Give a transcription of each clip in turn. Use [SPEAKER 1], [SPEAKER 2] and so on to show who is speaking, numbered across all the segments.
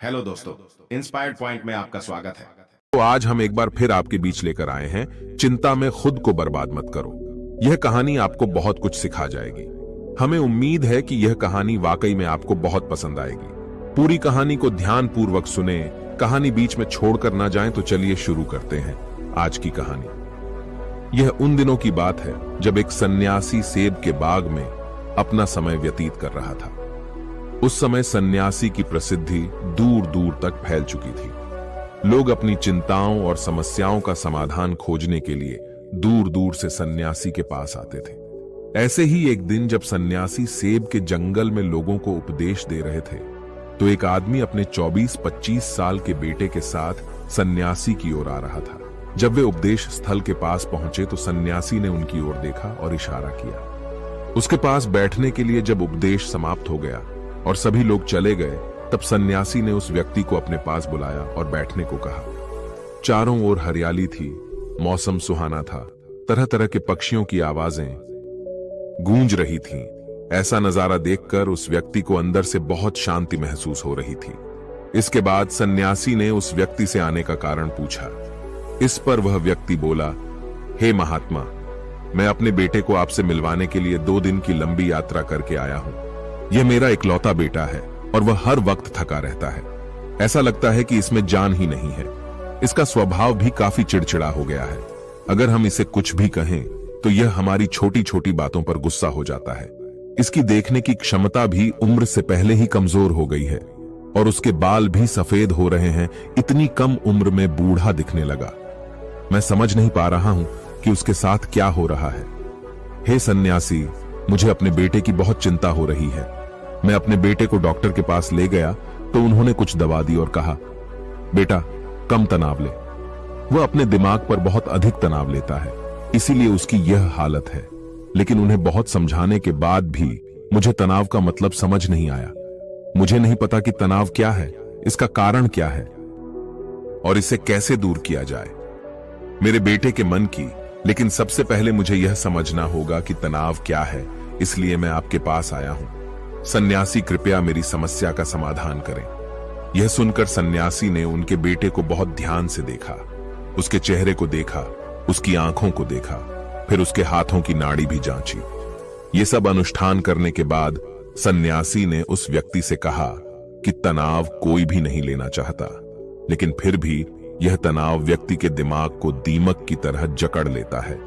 [SPEAKER 1] Hello दोस्तों, inspired point में आपका स्वागत है।
[SPEAKER 2] तो आज हम एक बार फिर आपके बीच लेकर आए हैं चिंता में खुद को बर्बाद मत करो। यह कहानी आपको बहुत कुछ सिखा जाएगी। हमें उम्मीद है कि यह कहानी वाकई में आपको बहुत पसंद आएगी। पूरी कहानी को ध्यानपूर्वक सुने, कहानी बीच में छोड़कर ना जाएं। तो चलिए शुरू करते हैं आज की कहानी। यह उन दिनों की बात है जब एक सन्यासी सेब के बाग में अपना समय व्यतीत कर रहा था। उस समय सन्यासी की प्रसिद्धि दूर दूर तक फैल चुकी थी। लोग अपनी चिंताओं और समस्याओं का समाधान खोजने के लिए दूर दूर से सन्यासी के पास आते थे। ऐसे ही एक दिन जब सन्यासी सेब के जंगल में लोगों को उपदेश दे रहे थे, तो एक आदमी अपने 24-25 साल के बेटे के साथ सन्यासी की ओर आ रहा था। जब वे उपदेश स्थल के पास पहुंचे तो सन्यासी ने उनकी ओर देखा और इशारा किया। उसके पास बैठने के लिए जब उपदेश समाप्त हो गया और सभी लोग चले गए, तब सन्यासी ने उस व्यक्ति को अपने पास बुलाया और बैठने को कहा। चारों ओर हरियाली थी, मौसम सुहाना था, तरह तरह के पक्षियों की आवाजें गूंज रही थीं। ऐसा नजारा देखकर उस व्यक्ति को अंदर से बहुत शांति महसूस हो रही थी। इसके बाद सन्यासी ने उस व्यक्ति से आने का कारण पूछा। इस पर वह व्यक्ति बोला, हे महात्मा, मैं अपने बेटे को आपसे मिलवाने के लिए 2 दिन की लंबी यात्रा करके आया हूं। यह मेरा इकलौता बेटा है और वह हर वक्त थका रहता है। ऐसा लगता है कि इसमें जान ही नहीं है। इसका स्वभाव भी काफी चिड़चिड़ा हो गया है। अगर हम इसे कुछ भी कहें तो यह हमारी छोटी छोटी बातों पर गुस्सा हो जाता है। इसकी देखने की क्षमता भी उम्र से पहले ही कमजोर हो गई है और उसके बाल भी सफेद हो रहे हैं। इतनी कम उम्र में बूढ़ा दिखने लगा। मैं समझ नहीं पा रहा हूं कि उसके साथ क्या हो रहा है। हे सन्यासी, मुझे अपने बेटे की बहुत चिंता हो रही है। मैं अपने बेटे को डॉक्टर के पास ले गया तो उन्होंने कुछ दवा दी और कहा, बेटा कम तनाव ले। वह अपने दिमाग पर बहुत अधिक तनाव लेता है, इसीलिए उसकी यह हालत है। लेकिन उन्हें बहुत समझाने के बाद भी मुझे तनाव का मतलब समझ नहीं आया। मुझे नहीं पता कि तनाव क्या है, इसका कारण क्या है और इसे कैसे दूर किया जाए। मेरे बेटे के मन की, लेकिन सबसे पहले मुझे यह समझना होगा कि तनाव क्या है, इसलिए मैं आपके पास आया हूं। सन्यासी, कृपया मेरी समस्या का समाधान करें। यह सुनकर सन्यासी ने उनके बेटे को बहुत ध्यान से देखा। उसके चेहरे को देखा, उसकी आंखों को देखा, फिर उसके हाथों की नाड़ी भी जांची। ये सब अनुष्ठान करने के बाद सन्यासी ने उस व्यक्ति से कहा कि तनाव कोई भी नहीं लेना चाहता, लेकिन फिर भी यह तनाव व्यक्ति के दिमाग को दीमक की तरह जकड़ लेता है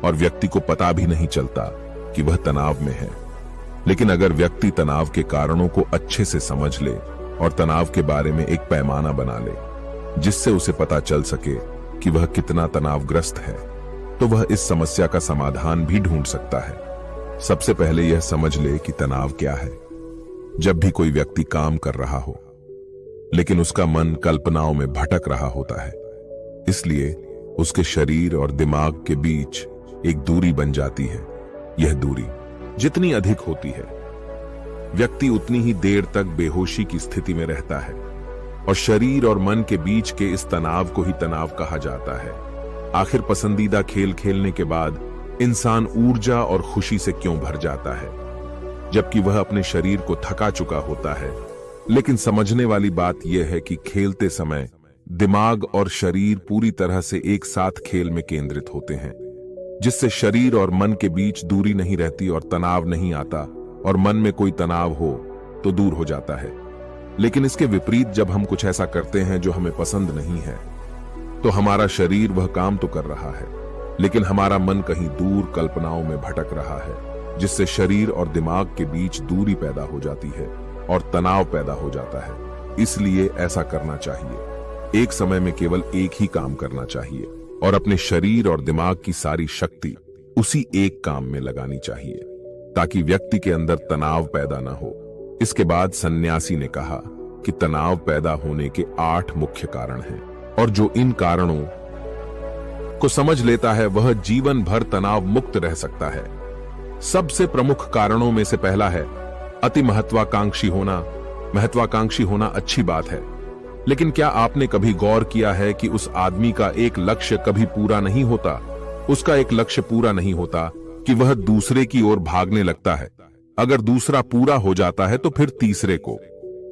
[SPEAKER 2] और व्यक्ति को पता भी नहीं चलता कि वह तनाव में है। लेकिन अगर व्यक्ति तनाव के कारणों को अच्छे से समझ ले और तनाव के बारे में एक पैमाना बना ले, जिससे उसे पता चल सके कि वह कितना तनावग्रस्त है, तो वह इस समस्या का समाधान भी ढूंढ सकता है। सबसे पहले यह समझ ले कि तनाव क्या है। जब भी कोई व्यक्ति काम कर रहा हो लेकिन उसका मन कल्पनाओं में भटक रहा होता है, इसलिए उसके शरीर और दिमाग के बीच एक दूरी बन जाती है। यह दूरी जितनी अधिक होती है, व्यक्ति उतनी ही देर तक बेहोशी की स्थिति में रहता है और शरीर और मन के बीच के इस तनाव को ही तनाव कहा जाता है। आखिर पसंदीदा खेल खेलने के बाद इंसान ऊर्जा और खुशी से क्यों भर जाता है, जबकि वह अपने शरीर को थका चुका होता है। लेकिन समझने वाली बात यह है कि खेलते समय दिमाग और शरीर पूरी तरह से एक साथ खेल में केंद्रित होते हैं, जिससे शरीर और मन के बीच दूरी नहीं रहती और तनाव नहीं आता, और मन में कोई तनाव हो तो दूर हो जाता है। लेकिन इसके विपरीत जब हम कुछ ऐसा करते हैं जो हमें पसंद नहीं है, तो हमारा शरीर वह काम तो कर रहा है, लेकिन हमारा मन कहीं दूर कल्पनाओं में भटक रहा है, जिससे शरीर और दिमाग के बीच दूरी पैदा हो जाती है और तनाव पैदा हो जाता है। इसलिए ऐसा करना चाहिए, एक समय में केवल एक ही काम करना चाहिए और अपने शरीर और दिमाग की सारी शक्ति उसी एक काम में लगानी चाहिए, ताकि व्यक्ति के अंदर तनाव पैदा ना हो। इसके बाद सन्यासी ने कहा कि तनाव पैदा होने के 8 मुख्य कारण हैं, और जो इन कारणों को समझ लेता है वह जीवन भर तनाव मुक्त रह सकता है। सबसे प्रमुख कारणों में से पहला है अति महत्वाकांक्षी होना। महत्वाकांक्षी होना अच्छी बात है, लेकिन क्या आपने कभी गौर किया है कि उस आदमी का एक लक्ष्य कभी पूरा नहीं होता? उसका एक लक्ष्य पूरा नहीं होता कि वह दूसरे की ओर भागने लगता है। अगर दूसरा पूरा हो जाता है तो फिर तीसरे को,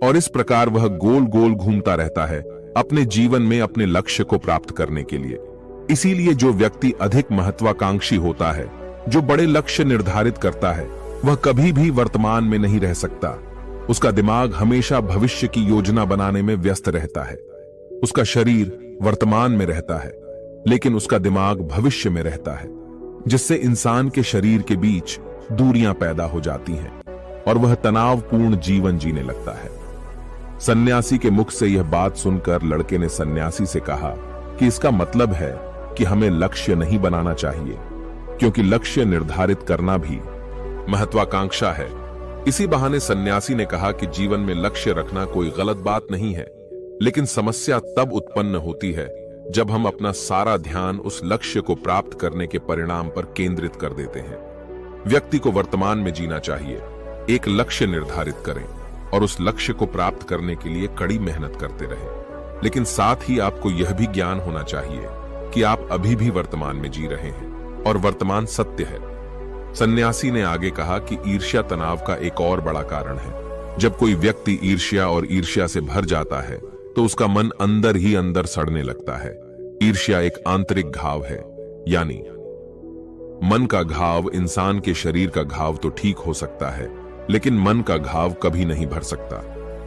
[SPEAKER 2] और इस प्रकार वह गोल गोल घूमता रहता है अपने जीवन में अपने लक्ष्य को प्राप्त करने के लिए। इसीलिए जो व्यक्ति अधिक महत्वाकांक्षी होता है, जो बड़े लक्ष्य निर्धारित करता है, वह कभी भी वर्तमान में नहीं रह सकता। उसका दिमाग हमेशा भविष्य की योजना बनाने में व्यस्त रहता है। उसका शरीर वर्तमान में रहता है, लेकिन उसका दिमाग भविष्य में रहता है, जिससे इंसान के शरीर के बीच दूरियां पैदा हो जाती हैं और वह तनावपूर्ण जीवन जीने लगता है। सन्यासी के मुख से यह बात सुनकर लड़के ने सन्यासी से कहा कि इसका मतलब है कि हमें लक्ष्य नहीं बनाना चाहिए, क्योंकि लक्ष्य निर्धारित करना भी महत्वाकांक्षा है। इसी बहाने सन्यासी ने कहा कि जीवन में लक्ष्य रखना कोई गलत बात नहीं है, लेकिन समस्या तब उत्पन्न होती है जब हम अपना सारा ध्यान उस लक्ष्य को प्राप्त करने के परिणाम पर केंद्रित कर देते हैं। व्यक्ति को वर्तमान में जीना चाहिए, एक लक्ष्य निर्धारित करें और उस लक्ष्य को प्राप्त करने के लिए कड़ी मेहनत करते रहें। लेकिन साथ ही आपको यह भी ज्ञान होना चाहिए कि आप अभी भी वर्तमान में जी रहे हैं और वर्तमान सत्य है। सन्यासी ने आगे कहा कि ईर्ष्या तनाव का एक और बड़ा कारण है। जब कोई व्यक्ति ईर्ष्या और ईर्ष्या से भर जाता है तो उसका मन अंदर ही अंदर सड़ने लगता है। ईर्ष्या एक आंतरिक घाव है, यानी मन का घाव इंसान के शरीर का घाव तो ठीक हो सकता है, लेकिन मन का घाव कभी नहीं भर सकता।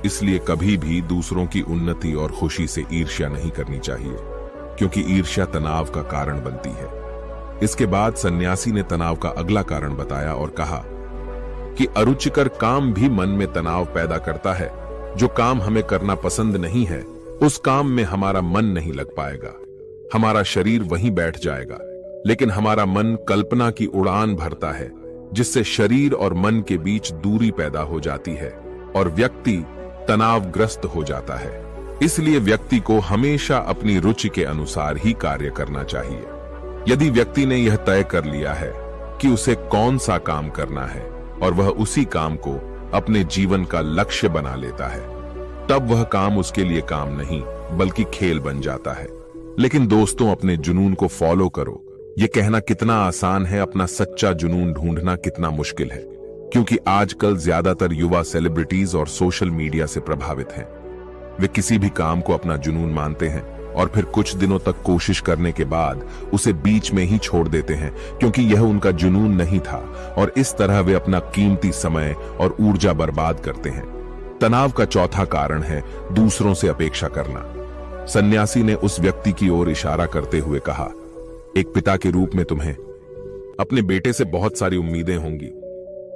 [SPEAKER 2] इसलिए कभी भी दूसरों की उन्नति और खुशी से ईर्ष्या नहीं करनी चाहिए, क्योंकि ईर्ष्या तनाव का कारण बनती है। इसके बाद सन्यासी ने तनाव का अगला कारण बताया और कहा कि अरुचिकर काम भी मन में तनाव पैदा करता है। जो काम हमें करना पसंद नहीं है, उस काम में हमारा मन नहीं लग पाएगा। हमारा शरीर वहीं बैठ जाएगा, लेकिन हमारा मन कल्पना की उड़ान भरता है, जिससे शरीर और मन के बीच दूरी पैदा हो जाती है और व्यक्ति तनावग्रस्त हो जाता है। इसलिए व्यक्ति को हमेशा अपनी रुचि के अनुसार ही कार्य करना चाहिए। यदि व्यक्ति ने यह तय कर लिया है कि उसे कौन सा काम करना है और वह उसी काम को अपने जीवन का लक्ष्य बना लेता है, तब वह काम उसके लिए काम नहीं बल्कि खेल बन जाता है। लेकिन दोस्तों, अपने जुनून को फॉलो करो। यह कहना कितना आसान है, अपना सच्चा जुनून ढूंढना कितना मुश्किल है, क्योंकि आजकल ज्यादातर युवा सेलिब्रिटीज और सोशल मीडिया से प्रभावित हैं। वे किसी भी काम को अपना जुनून मानते हैं और फिर कुछ दिनों तक कोशिश करने के बाद उसे बीच में ही छोड़ देते हैं, क्योंकि यह उनका जुनून नहीं था, और इस तरह वे अपना कीमती समय और ऊर्जा बर्बाद करते हैं। तनाव का चौथा कारण है दूसरों से अपेक्षा करना। सन्यासी ने उस व्यक्ति की ओर इशारा करते हुए कहा, एक पिता के रूप में तुम्हें अपने बेटे से बहुत सारी उम्मीदें होंगी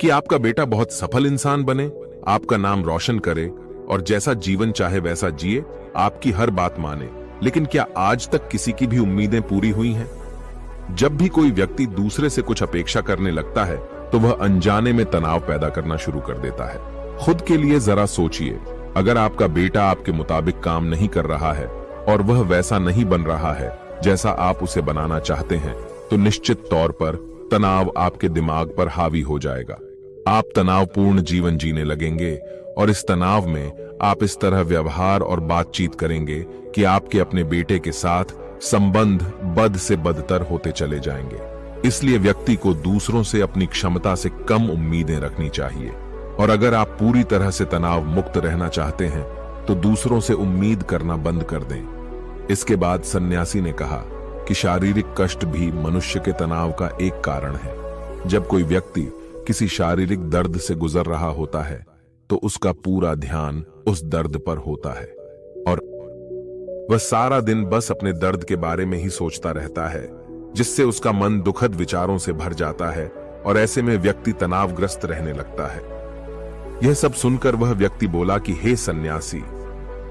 [SPEAKER 2] कि आपका बेटा बहुत सफल इंसान बने, आपका नाम रोशन करे और जैसा जीवन चाहे वैसा जिए, आपकी हर बात माने। लेकिन क्या आज तक किसी की भी उम्मीदें पूरी हुई हैं? जब भी कोई व्यक्ति दूसरे से कुछ अपेक्षा करने लगता है तो वह अनजाने में तनाव पैदा करना शुरू कर देता है। खुद के लिए जरा सोचिए, अगर आपका बेटा आपके मुताबिक काम नहीं कर रहा है और वह वैसा नहीं बन रहा है जैसा आप उसे बनाना चाहते हैं, तो निश्चित तौर पर तनाव आपके दिमाग पर हावी हो जाएगा। आप तनावपूर्ण जीवन जीने लगेंगे और इस तनाव में आप इस तरह व्यवहार और बातचीत करेंगे कि आपके अपने बेटे के साथ संबंध बद से बदतर होते चले जाएंगे। इसलिए व्यक्ति को दूसरों से अपनी क्षमता से कम उम्मीदें रखनी चाहिए, और अगर आप पूरी तरह से तनाव मुक्त रहना चाहते हैं तो दूसरों से उम्मीद करना बंद कर दें। इसके बाद सन्यासी ने कहा कि शारीरिक कष्ट भी मनुष्य के तनाव का एक कारण है। जब कोई व्यक्ति किसी शारीरिक दर्द से गुजर रहा होता है तो उसका पूरा ध्यान उस दर्द पर होता है और वह सारा दिन बस अपने दर्द के बारे में ही सोचता रहता है, जिससे उसका मन दुखद विचारों से भर जाता है और ऐसे में व्यक्ति तनावग्रस्त रहने लगता है। यह सब सुनकर वह व्यक्ति बोला कि हे सन्यासी,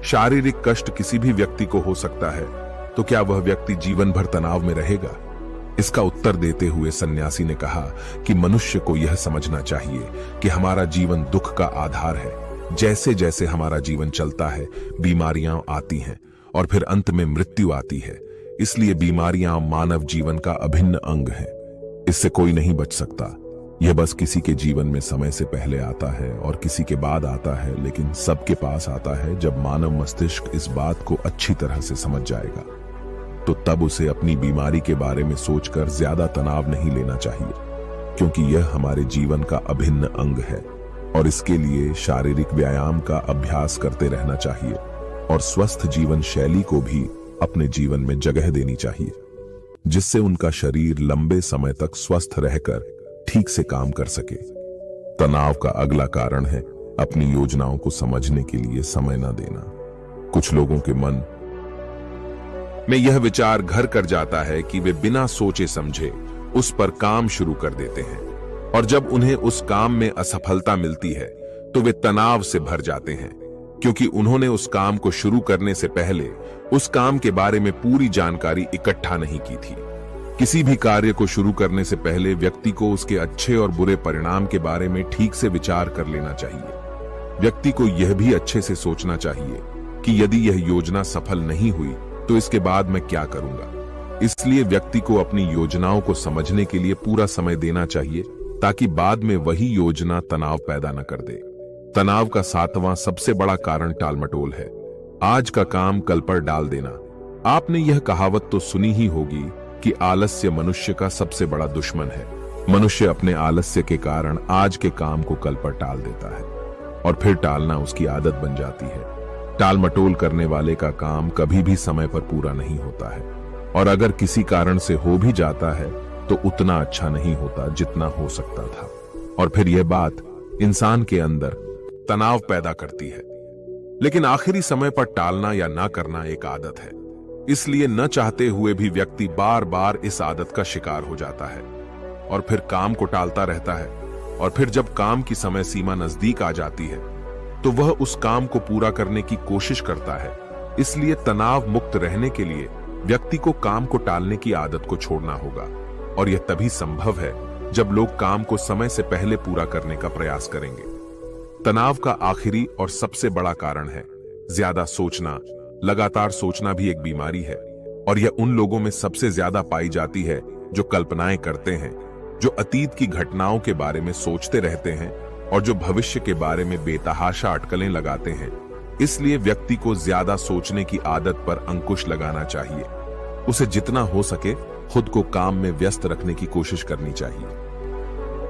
[SPEAKER 2] शारीरिक कष्ट किसी भी व्यक्ति को हो सकता है, तो क्या वह व्यक्ति जीवन भर तनाव में रहेगा? इसका उत्तर देते हुए सन्यासी ने कहा कि मनुष्य को यह समझना चाहिए कि हमारा जीवन दुख का आधार है। जैसे जैसे हमारा जीवन चलता है, बीमारियां आती हैं और फिर अंत में मृत्यु आती है। इसलिए बीमारियां मानव जीवन का अभिन्न अंग है। इससे कोई नहीं बच सकता। यह बस किसी के जीवन में समय से पहले आता है और किसी के बाद आता है, लेकिन सबके पास आता है जब मानव मस्तिष्क इस बात को अच्छी तरह से समझ जाएगा। तो तब उसे अपनी बीमारी के बारे में सोचकर ज्यादा तनाव नहीं लेना चाहिए, क्योंकि यह हमारे जीवन का अभिन्न अंग है। और इसके लिए शारीरिक व्यायाम का अभ्यास करते रहना चाहिए और स्वस्थ जीवन शैली को भी अपने जीवन में जगह देनी चाहिए, जिससे उनका शरीर लंबे समय तक स्वस्थ रहकर ठीक से काम कर सके। तनाव का अगला कारण है अपनी योजनाओं को समझने के लिए समय न देना। कुछ लोगों के मन में यह विचार घर कर जाता है कि वे बिना सोचे समझे उस पर काम शुरू कर देते हैं, और जब उन्हें उस काम में असफलता मिलती है तो वे तनाव से भर जाते हैं, क्योंकि उन्होंने उस काम को शुरू करने से पहले उस काम के बारे में पूरी जानकारी इकट्ठा नहीं की थी। किसी भी कार्य को शुरू करने से पहले व्यक्ति को उसके अच्छे और बुरे परिणाम के बारे में ठीक से विचार कर लेना चाहिए। व्यक्ति को यह भी अच्छे से सोचना चाहिए कि यदि यह योजना सफल नहीं हुई तो इसके बाद मैं क्या करूंगा। इसलिए व्यक्ति को अपनी योजनाओं को समझने के लिए पूरा समय देना चाहिए, ताकि बाद में वही योजना तनाव पैदा न कर दे। तनाव का 7वां सबसे बड़ा कारण टालमटोल है। आज का काम कल पर डाल देना। आपने यह कहावत तो सुनी ही होगी कि आलस्य मनुष्य का सबसे बड़ा दुश्मन है। मनुष्य अपने आलस्य के कारण आज के काम को कल पर टाल देता है और फिर टालना उसकी आदत बन जाती है। टालमटोल करने वाले का काम कभी भी समय पर पूरा नहीं होता है, और अगर किसी कारण से हो भी जाता है तो उतना अच्छा नहीं होता जितना हो सकता था, और फिर यह बात इंसान के अंदर तनाव पैदा करती है। लेकिन आखिरी समय पर टालना या ना करना एक आदत है, इसलिए न चाहते हुए भी व्यक्ति बार बार इस आदत का शिकार हो जाता है और फिर काम को टालता रहता है, और फिर जब काम की समय सीमा नजदीक आ जाती है तो वह उस काम को पूरा करने की कोशिश करता है। इसलिए तनाव मुक्त रहने के लिए व्यक्ति को काम को टालने की आदत को छोड़ना होगा, और यह तभी संभव है जब लोग काम को समय से पहले पूरा करने का प्रयास करेंगे। तनाव का आखिरी और सबसे बड़ा कारण है ज्यादा सोचना। लगातार सोचना भी एक बीमारी है, और यह उन लोगों में सबसे ज्यादा पाई जाती है जो कल्पनाएं करते हैं, जो अतीत की घटनाओं के बारे में सोचते रहते हैं और जो भविष्य के बारे में बेतहाशा अटकलें लगाते हैं। इसलिए व्यक्ति को ज्यादा सोचने की आदत पर अंकुश लगाना चाहिए। उसे जितना हो सके खुद को काम में व्यस्त रखने की कोशिश करनी चाहिए।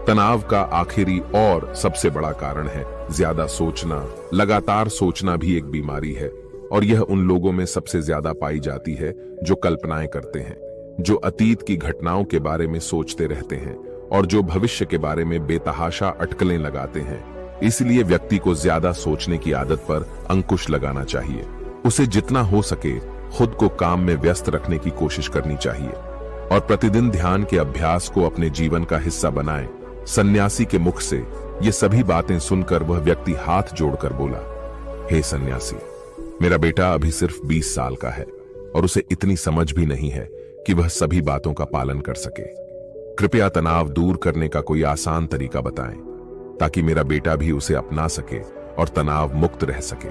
[SPEAKER 2] तनाव का आखिरी और सबसे बड़ा कारण है ज्यादा सोचना। लगातार सोचना भी एक बीमारी है, और यह उन लोगों में सबसे ज्यादा पाई जाती है जो कल्पनाएं करते हैं, जो अतीत की घटनाओं के बारे में सोचते रहते हैं और जो भविष्य के बारे में बेतहाशा अटकलें लगाते हैं। इसलिए व्यक्ति को ज्यादा सोचने की आदत पर अंकुश लगाना चाहिए। उसे जितना हो सके खुद को काम में व्यस्त रखने की कोशिश करनी चाहिए, और प्रतिदिन ध्यान के अभ्यास को अपने जीवन का हिस्सा बनाएं। सन्यासी के मुख से ये सभी बातें सुनकर वह व्यक्ति हाथ जोड़कर बोला, हे सन्यासी, मेरा बेटा अभी सिर्फ 20 साल का है और उसे इतनी समझ भी नहीं है कि वह सभी बातों का पालन कर सके। कृपया तनाव दूर करने का कोई आसान तरीका बताएं, ताकि मेरा बेटा भी उसे अपना सके और तनाव मुक्त रह सके।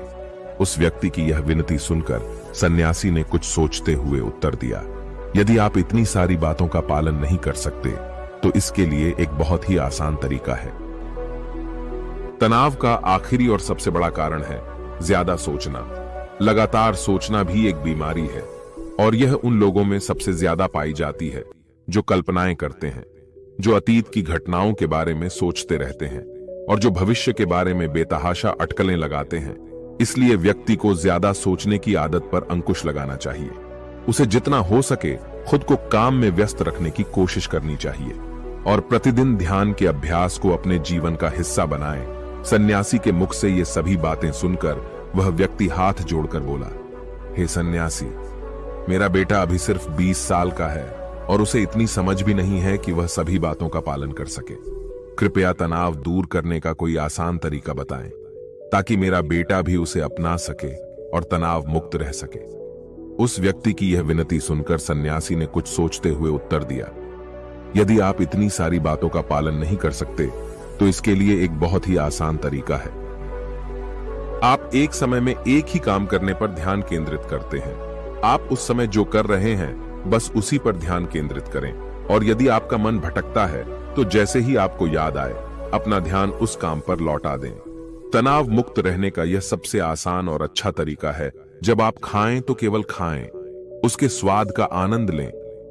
[SPEAKER 2] उस व्यक्ति की यह विनती सुनकर सन्यासी ने कुछ सोचते हुए उत्तर दिया, यदि आप इतनी सारी बातों का पालन नहीं कर सकते तो इसके लिए एक बहुत ही आसान तरीका है। तनाव का आखिरी और सबसे बड़ा कारण है ज्यादा सोचना। लगातार सोचना भी एक बीमारी है, और यह उन लोगों में सबसे ज्यादा पाई जाती है जो कल्पनाएं करते हैं, जो अतीत की घटनाओं के बारे में सोचते रहते हैं और जो भविष्य के बारे में बेतहाशा अटकलें लगाते हैं। इसलिए व्यक्ति को ज्यादा सोचने की आदत पर अंकुश लगाना चाहिए। उसे जितना हो सके खुद को काम में व्यस्त रखने की कोशिश करनी चाहिए, और प्रतिदिन ध्यान के अभ्यास को अपने जीवन का हिस्सा बनाएं। सन्यासी के मुख से ये सभी बातें सुनकर वह व्यक्ति हाथ जोड़कर बोला, हे सन्यासी, मेरा बेटा अभी सिर्फ 20 साल का है और उसे इतनी समझ भी नहीं है कि वह सभी बातों का पालन कर सके। कृपया तनाव दूर करने का कोई आसान तरीका बताएं, ताकि मेरा बेटा भी उसे अपना सके और तनाव मुक्त रह सके। उस व्यक्ति की यह विनती सुनकर सन्यासी ने कुछ सोचते हुए उत्तर दिया, यदि आप इतनी सारी बातों का पालन नहीं कर सकते तो इसके लिए एक बहुत ही आसान तरीका है। आप एक समय में एक ही काम करने पर ध्यान केंद्रित करते हैं। आप उस समय जो कर रहे हैं बस उसी पर ध्यान केंद्रित करें, और यदि आपका मन भटकता है तो जैसे ही आपको याद आए अपना ध्यान उस काम पर लौटा दें। तनाव मुक्त रहने का यह सबसे आसान और अच्छा तरीका है। जब आप खाएं तो केवल खाएं, उसके स्वाद का आनंद लें,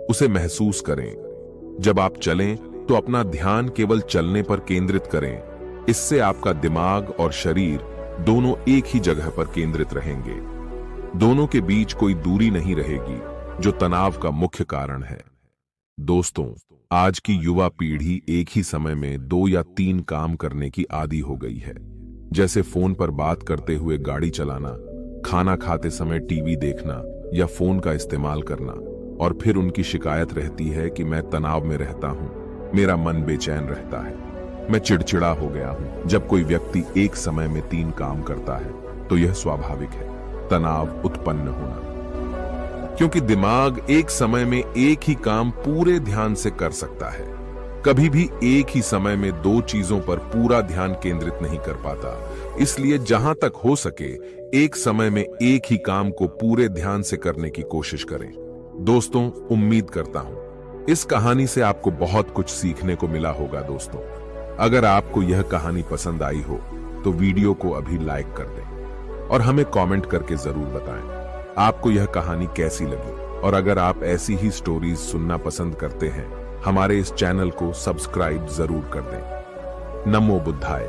[SPEAKER 2] उसे महसूस करें। जब आप चलें तो अपना ध्यान केवल चलने पर केंद्रित करें। इससे आपका दिमाग और शरीर दोनों एक ही जगह पर केंद्रित रहेंगे। दोनों के बीच कोई दूरी नहीं रहेगी, जो तनाव का मुख्य कारण है। दोस्तों, आज की युवा पीढ़ी एक ही समय में 2 या 3 काम करने की आदी हो गई है, जैसे फोन पर बात करते हुए गाड़ी चलाना, खाना खाते समय टीवी देखना या फोन का इस्तेमाल करना। और फिर उनकी शिकायत रहती है कि मैं तनाव में रहता हूं, मेरा मन बेचैन रहता है, मैं चिड़चिड़ा हो गया हूं। जब कोई व्यक्ति एक समय में 3 काम करता है तो यह स्वाभाविक है, तनाव उत्पन्न होना, क्योंकि दिमाग एक समय में एक ही काम पूरे ध्यान से कर सकता है। कभी भी एक ही समय में 2 चीजों पर पूरा ध्यान केंद्रित नहीं कर पाता। इसलिए जहां तक हो सके एक समय में एक ही काम को पूरे ध्यान से करने की कोशिश करें। दोस्तों, उम्मीद करता हूं इस कहानी से आपको बहुत कुछ सीखने को मिला होगा। दोस्तों, अगर आपको यह कहानी पसंद आई हो तो वीडियो को अभी लाइक कर दें और हमें कमेंट करके जरूर बताएं आपको यह कहानी कैसी लगी। और अगर आप ऐसी ही स्टोरीज सुनना पसंद करते हैं, हमारे इस चैनल को सब्सक्राइब जरूर कर दें। नमो बुद्धाय।